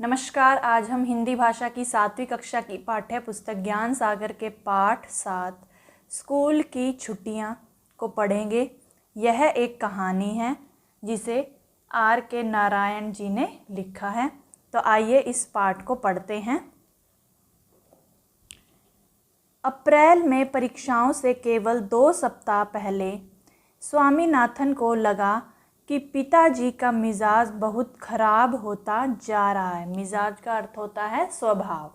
नमस्कार। आज हम हिंदी भाषा की 7वीं कक्षा की पाठ्य पुस्तक ज्ञान सागर के पाठ 7 स्कूल की छुट्टियां को पढ़ेंगे। यह एक कहानी है जिसे आर के नारायण जी ने लिखा है। तो आइए इस पाठ को पढ़ते हैं। अप्रैल में परीक्षाओं से केवल 2 सप्ताह पहले स्वामीनाथन को लगा कि पिताजी का मिजाज बहुत खराब होता जा रहा है। मिजाज का अर्थ होता है स्वभाव।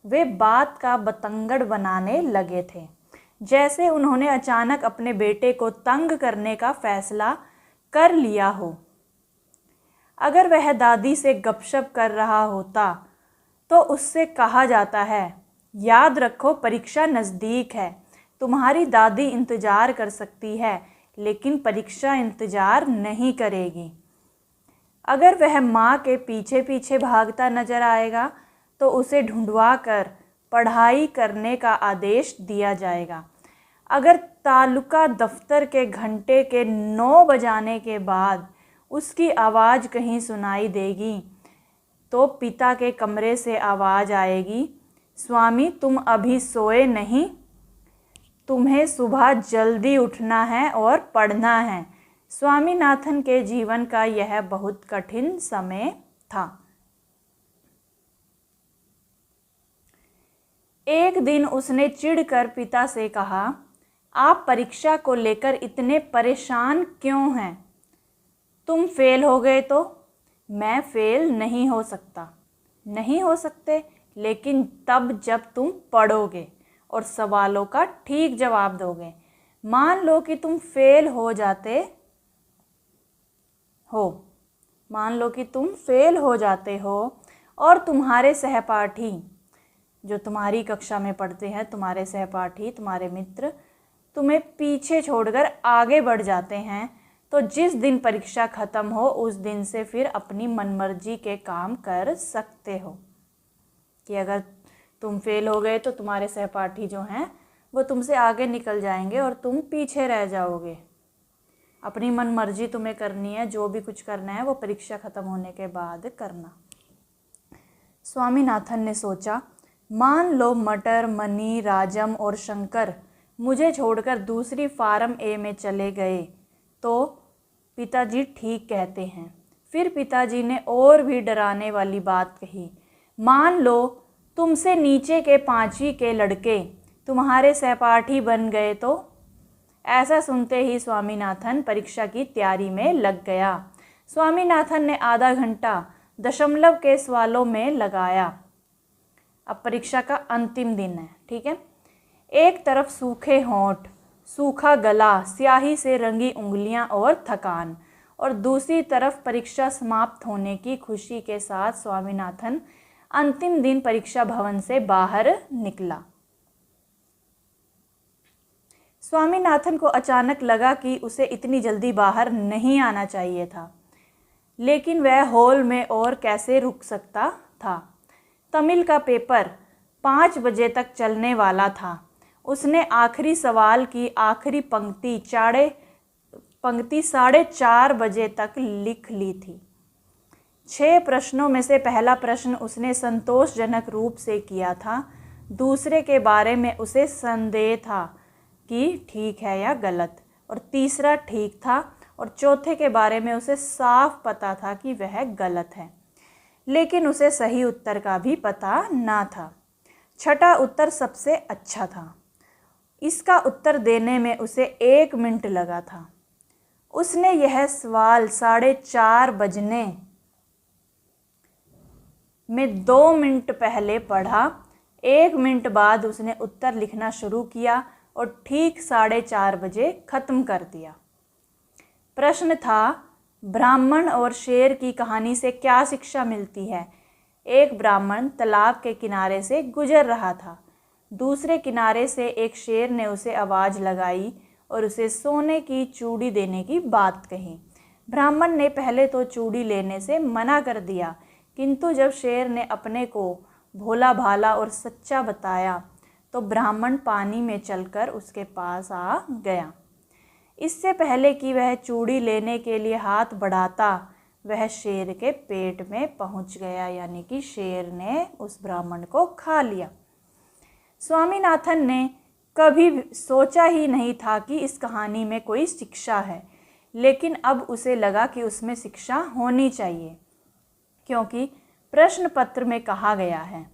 वे बात का बतंगड़ बनाने लगे थे, जैसे उन्होंने अचानक अपने बेटे को तंग करने का फैसला कर लिया हो। अगर वह दादी से गपशप कर रहा होता तो उससे कहा जाता है, याद रखो परीक्षा नज़दीक है, तुम्हारी दादी इंतज़ार कर सकती है लेकिन परीक्षा इंतज़ार नहीं करेगी। अगर वह माँ के पीछे पीछे भागता नजर आएगा तो उसे ढूंढवा कर पढ़ाई करने का आदेश दिया जाएगा। अगर तालुका दफ्तर के घंटे के 9 बजाने के बाद उसकी आवाज़ कहीं सुनाई देगी तो पिता के कमरे से आवाज़ आएगी, स्वामी तुम अभी सोए नहीं, तुम्हें सुबह जल्दी उठना है और पढ़ना है। स्वामीनाथन के जीवन का यह बहुत कठिन समय था। एक दिन उसने चिढ़कर पिता से कहा, आप परीक्षा को लेकर इतने परेशान क्यों हैं? तुम फेल हो गए तो? मैं फेल नहीं हो सकता। नहीं हो सकते, लेकिन तब जब तुम पढ़ोगे और सवालों का ठीक जवाब दोगे। मान लो कि तुम फेल हो जाते हो। मान लो कि तुम फेल हो जाते हो और तुम्हारे सहपाठी जो तुम्हारी कक्षा में पढ़ते हैं, तुम्हारे सहपाठी, तुम्हारे मित्र तुम्हें पीछे छोड़कर आगे बढ़ जाते हैं, तो जिस दिन परीक्षा ख़त्म हो उस दिन से फिर अपनी मनमर्जी के काम कर सकते हो। कि अगर तुम फेल हो गए तो तुम्हारे सहपाठी जो हैं वो तुमसे आगे निकल जाएंगे और तुम पीछे रह जाओगे। अपनी मनमर्जी तुम्हें करनी है, जो भी कुछ करना है वो परीक्षा ख़त्म होने के बाद करना। स्वामीनाथन ने सोचा, मान लो मटर, मनी, राजम और शंकर मुझे छोड़कर दूसरी फार्म ए में चले गए तो पिताजी ठीक कहते हैं। फिर पिताजी ने और भी डराने वाली बात कही, मान लो तुमसे नीचे के 5वीं के लड़के तुम्हारे सहपाठी बन गए तो? ऐसा सुनते ही स्वामीनाथन परीक्षा की तैयारी में लग गया। स्वामीनाथन ने आधा घंटा दशमलव के सवालों में लगाया। अब परीक्षा का अंतिम दिन है, ठीक है। एक तरफ सूखे होंठ, सूखा गला, स्याही से रंगी उंगलियां और थकान, और दूसरी तरफ परीक्षा समाप्त होने की खुशी के साथ स्वामीनाथन अंतिम दिन परीक्षा भवन से बाहर निकला। स्वामीनाथन को अचानक लगा कि उसे इतनी जल्दी बाहर नहीं आना चाहिए था, लेकिन वह हॉल में और कैसे रुक सकता था। तमिल का पेपर 5 बजे तक चलने वाला था। उसने आखिरी सवाल की आखिरी पंक्ति 4:30 बजे तक लिख ली थी। 6 प्रश्नों में से पहला प्रश्न उसने संतोषजनक रूप से किया था। दूसरे के बारे में उसे संदेह था कि ठीक है या गलत, और तीसरा ठीक था, और चौथे के बारे में उसे साफ पता था कि वह गलत है, लेकिन उसे सही उत्तर का भी पता ना था। छठा उत्तर सबसे अच्छा था। इसका उत्तर देने में उसे 1 मिनट लगा था। उसने यह सवाल 4:30 बजने में 2 मिनट पहले पढ़ा। 1 मिनट बाद उसने उत्तर लिखना शुरू किया और ठीक 4:30 बजे ख़त्म कर दिया। प्रश्न था, ब्राह्मण और शेर की कहानी से क्या शिक्षा मिलती है? एक ब्राह्मण तालाब के किनारे से गुजर रहा था। दूसरे किनारे से एक शेर ने उसे आवाज़ लगाई और उसे सोने की चूड़ी देने की बात कही। ब्राह्मण ने पहले तो चूड़ी लेने से मना कर दिया, किंतु जब शेर ने अपने को भोला भाला और सच्चा बताया तो ब्राह्मण पानी में चलकर उसके पास आ गया। इससे पहले कि वह चूड़ी लेने के लिए हाथ बढ़ाता, वह शेर के पेट में पहुंच गया, यानी कि शेर ने उस ब्राह्मण को खा लिया। स्वामीनाथन ने कभी सोचा ही नहीं था कि इस कहानी में कोई शिक्षा है, लेकिन अब उसे लगा कि उसमें शिक्षा होनी चाहिए, क्योंकि प्रश्न पत्र में कहा गया है।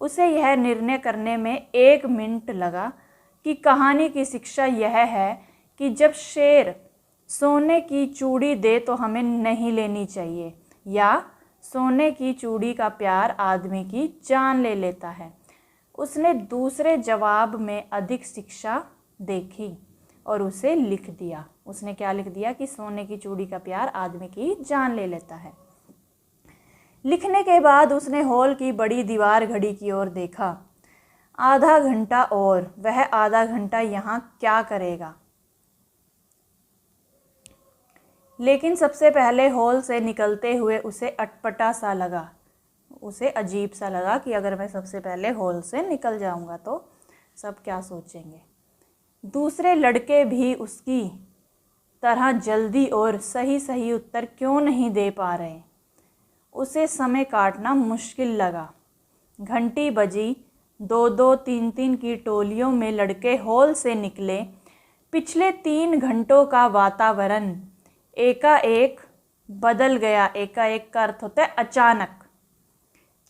उसे यह निर्णय करने में 1 मिनट लगा कि कहानी की शिक्षा यह है कि जब शेर सोने की चूड़ी दे तो हमें नहीं लेनी चाहिए, या सोने की चूड़ी का प्यार आदमी की जान ले लेता है। उसने दूसरे जवाब में अधिक शिक्षा देखी और उसे लिख दिया। उसने क्या लिख दिया कि सोने की चूड़ी का प्यार आदमी की जान ले लेता है। लिखने के बाद उसने हॉल की बड़ी दीवार घड़ी की ओर देखा। आधा घंटा और, वह आधा घंटा यहाँ क्या करेगा। लेकिन सबसे पहले हॉल से निकलते हुए उसे अटपटा सा लगा, उसे अजीब सा लगा कि अगर मैं सबसे पहले हॉल से निकल जाऊंगा तो सब क्या सोचेंगे। दूसरे लड़के भी उसकी तरह जल्दी और सही सही उत्तर क्यों नहीं दे पा रहे। उसे समय काटना मुश्किल लगा। घंटी बजी, 2-2, 3-3 की टोलियों में लड़के हॉल से निकले। पिछले 3 घंटों का वातावरण एकाएक बदल गया। एकाएक का अर्थ होता है अचानक।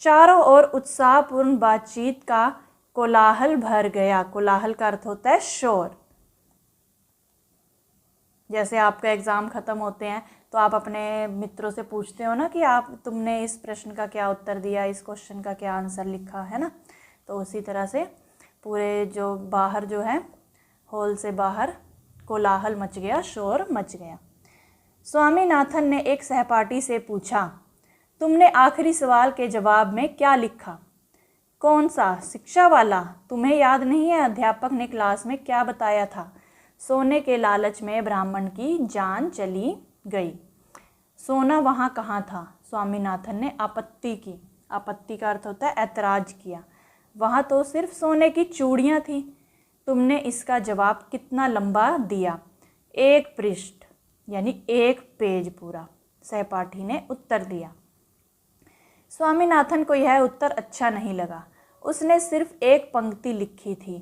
चारों ओर उत्साहपूर्ण बातचीत का कोलाहल भर गया। कोलाहल का अर्थ होता है शोर। जैसे आपका एग्ज़ाम ख़त्म होते हैं तो आप अपने मित्रों से पूछते हो ना कि तुमने इस प्रश्न का क्या उत्तर दिया, इस क्वेश्चन का क्या आंसर लिखा है ना। तो उसी तरह से पूरे जो बाहर जो है हॉल से बाहर कोलाहल मच गया, शोर मच गया। स्वामीनाथन ने एक सहपाठी से पूछा, तुमने आखिरी सवाल के जवाब में क्या लिखा? कौन सा? शिक्षा वाला? तुम्हें याद नहीं है अध्यापक ने क्लास में क्या बताया था? सोने के लालच में ब्राह्मण की जान चली गई। सोना वहाँ कहाँ था? स्वामीनाथन ने आपत्ति की। आपत्ति का अर्थ होता है ऐतराज किया। वहाँ तो सिर्फ सोने की चूड़ियाँ थी। तुमने इसका जवाब कितना लंबा दिया? 1 पृष्ठ, यानी 1 पेज पूरा, सहपाठी ने उत्तर दिया। स्वामीनाथन को यह उत्तर अच्छा नहीं लगा। उसने सिर्फ 1 पंक्ति लिखी थी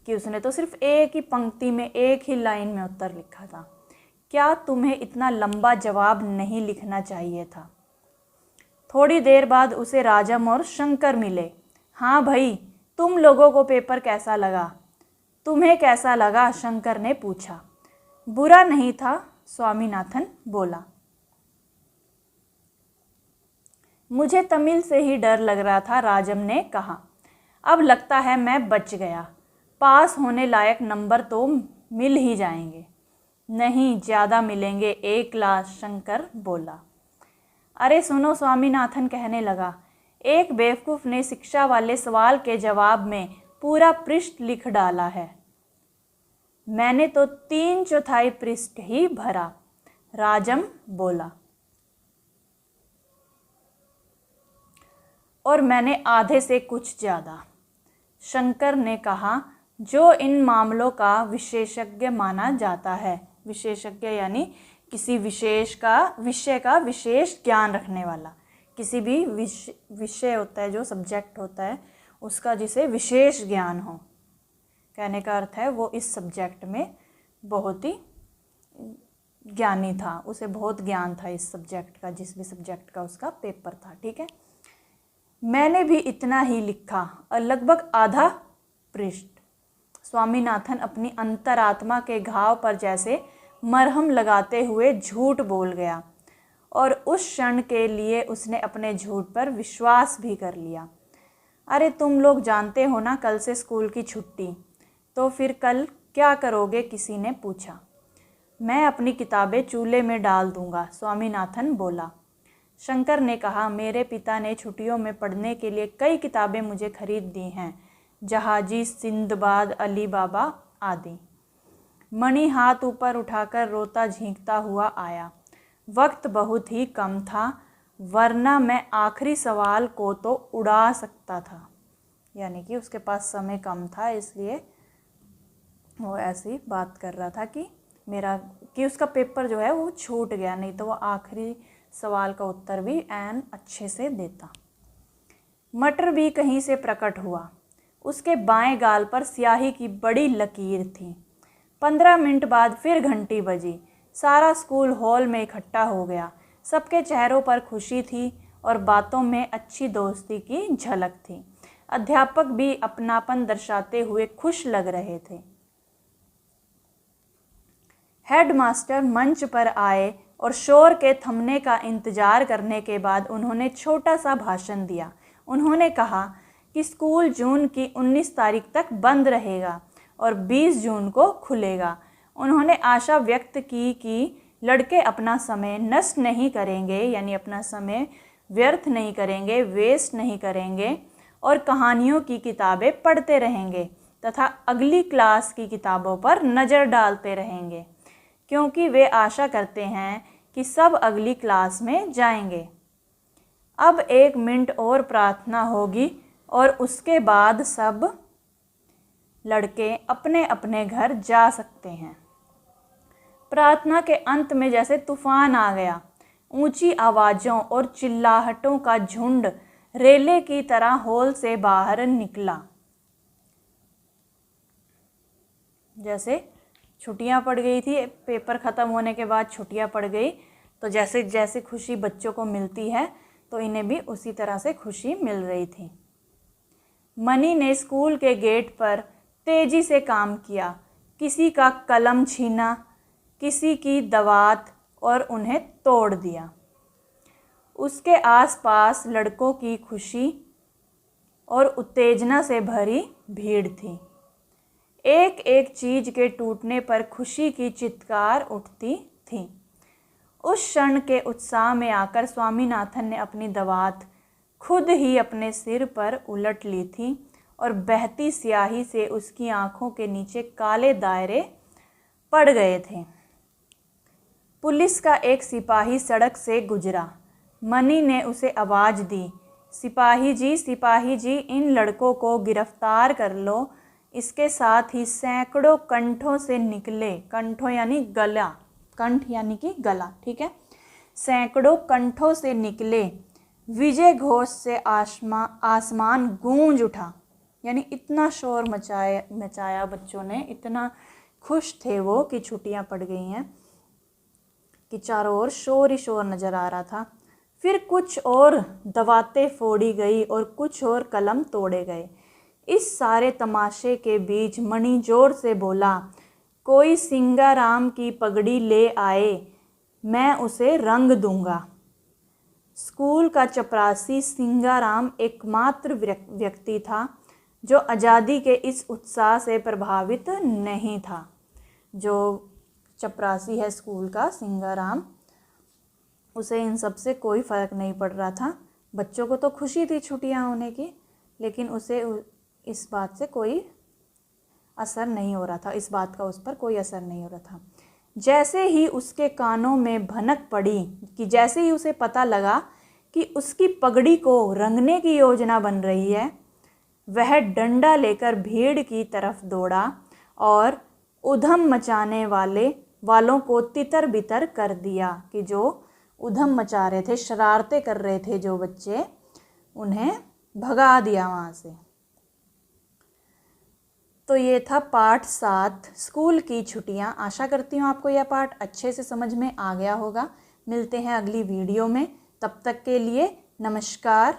कि उसने तो सिर्फ 1 ही पंक्ति में 1 ही लाइन में उत्तर लिखा था। क्या तुम्हें इतना लंबा जवाब नहीं लिखना चाहिए था? थोड़ी देर बाद उसे राजम और शंकर मिले। हाँ भाई, तुम लोगों को पेपर कैसा लगा? तुम्हें कैसा लगा? शंकर ने पूछा। बुरा नहीं था, स्वामीनाथन बोला। मुझे तमिल से ही डर लग रहा था, राजम ने कहा। अब लगता है मैं बच गया। पास होने लायक नंबर तो मिल ही जाएंगे। नहीं, ज़्यादा मिलेंगे, 1 क्लास, शंकर बोला। अरे सुनो, स्वामीनाथन कहने लगा। एक बेवकूफ़ ने शिक्षा वाले सवाल के जवाब में पूरा पृष्ठ लिख डाला है। मैंने तो 3/4 पृष्ठ ही भरा, राजम बोला। और मैंने आधे से कुछ ज़्यादा, शंकर ने कहा, जो इन मामलों का विशेषज्ञ माना जाता है। विशेषज्ञ यानी किसी विशेष विषय का विशेष ज्ञान रखने वाला। किसी भी विषय होता है, जो सब्जेक्ट होता है उसका जिसे विशेष ज्ञान हो, कहने का अर्थ है वो इस सब्जेक्ट में बहुत ही ज्ञानी था, उसे बहुत ज्ञान था इस सब्जेक्ट का, जिस भी सब्जेक्ट का उसका पेपर था। ठीक है, मैंने भी इतना ही लिखा, लगभग आधा पृष्ठ। स्वामीनाथन अपनी अंतरात्मा के घाव पर जैसे मरहम लगाते हुए झूठ बोल गया, और उस क्षण के लिए उसने अपने झूठ पर विश्वास भी कर लिया। अरे तुम लोग जानते हो ना, कल से स्कूल की छुट्टी, तो फिर कल क्या करोगे? किसी ने पूछा। मैं अपनी किताबें चूल्हे में डाल दूंगा, स्वामीनाथन बोला। शंकर ने कहा, मेरे पिता ने छुट्टियों में पढ़ने के लिए कई किताबें मुझे खरीद दी हैं, जहाजी, सिंदबाद, अली बाबा आदि। मणि हाथ ऊपर उठाकर रोता झींकता हुआ आया। वक्त बहुत ही कम था, वरना मैं आखिरी सवाल को तो उड़ा सकता था। यानी कि उसके पास समय कम था, इसलिए वो ऐसी बात कर रहा था कि उसका पेपर जो है वो छूट गया, नहीं तो वो आखिरी सवाल का उत्तर भी एन अच्छे से देता। मटर भी कहीं से प्रकट हुआ। उसके बाएं गाल पर स्याही की बड़ी लकीर थी। 15 मिनट बाद फिर घंटी बजी। सारा स्कूल हॉल में इकट्ठा हो गया। सबके चेहरों पर खुशी थी और बातों में अच्छी दोस्ती की झलक थी। अध्यापक भी अपनापन दर्शाते हुए खुश लग रहे थे। हेडमास्टर मंच पर आए और शोर के थमने का इंतजार करने के बाद उन्होंने छोटा सा भाषण दिया। उन्होंने कहा कि स्कूल जून की 19 तारीख तक बंद रहेगा और 20 जून को खुलेगा। उन्होंने आशा व्यक्त की कि लड़के अपना समय नष्ट नहीं करेंगे, यानी अपना समय व्यर्थ नहीं करेंगे, वेस्ट नहीं करेंगे और कहानियों की किताबें पढ़ते रहेंगे तथा अगली क्लास की किताबों पर नज़र डालते रहेंगे, क्योंकि वे आशा करते हैं कि सब अगली क्लास में जाएंगे। अब 1 मिनट और प्रार्थना होगी और उसके बाद सब लड़के अपने अपने घर जा सकते हैं। प्रार्थना के अंत में जैसे तूफान आ गया। ऊंची आवाज़ों और चिल्लाहटों का झुंड रेले की तरह हॉल से बाहर निकला। जैसे छुट्टियां पड़ गई थी, पेपर ख़त्म होने के बाद छुट्टियां पड़ गई, तो जैसे जैसे खुशी बच्चों को मिलती है तो इन्हें भी उसी तरह से खुशी मिल रही थी। मनी ने स्कूल के गेट पर तेज़ी से काम किया। किसी का कलम छीना, किसी की दवात और उन्हें तोड़ दिया। उसके आसपास लड़कों की खुशी और उत्तेजना से भरी भीड़ थी। एक एक चीज़ के टूटने पर खुशी की चित्कार उठती थी। उस क्षण के उत्साह में आकर स्वामीनाथन ने अपनी दवात खुद ही अपने सिर पर उलट ली थी और बहती स्याही से उसकी आंखों के नीचे काले दायरे पड़ गए थे। पुलिस का एक सिपाही सड़क से गुजरा। मनी ने उसे आवाज़ दी, सिपाही जी, इन लड़कों को गिरफ्तार कर लो। इसके साथ ही सैकड़ों कंठों से निकले, कंठों यानी गला, कंठ यानी कि गला, ठीक है, सैकड़ों कंठों से निकले विजय घोष से आसमान गूंज उठा। यानी इतना शोर मचाया बच्चों ने, इतना खुश थे वो कि छुट्टियां पड़ गई हैं कि चारों ओर शोर ही शोर नज़र आ रहा था। फिर कुछ और दवातें फोड़ी गई और कुछ और कलम तोड़े गए। इस सारे तमाशे के बीच मणि जोर से बोला, कोई सिंगाराम की पगड़ी ले आए, मैं उसे रंग दूंगा। स्कूल का चपरासी सिंगाराम एकमात्र व्यक्ति था जो आज़ादी के इस उत्साह से प्रभावित नहीं था। जो चपरासी है स्कूल का, सिंगाराम, उसे इन सब से कोई फ़र्क नहीं पड़ रहा था। बच्चों को तो खुशी थी छुट्टियां होने की, लेकिन उसे इस बात से कोई असर नहीं हो रहा था, इस बात का उस पर कोई असर नहीं हो रहा था। जैसे ही उसके कानों में भनक पड़ी, कि जैसे ही उसे पता लगा कि उसकी पगड़ी को रंगने की योजना बन रही है, वह डंडा लेकर भीड़ की तरफ दौड़ा और उधम मचाने वालों को तितर बितर कर दिया। कि जो उधम मचा रहे थे, शरारतें कर रहे थे जो बच्चे, उन्हें भगा दिया वहाँ से। तो ये था पाठ 7, स्कूल की छुट्टियाँ। आशा करती हूँ आपको यह पाठ अच्छे से समझ में आ गया होगा। मिलते हैं अगली वीडियो में, तब तक के लिए नमस्कार।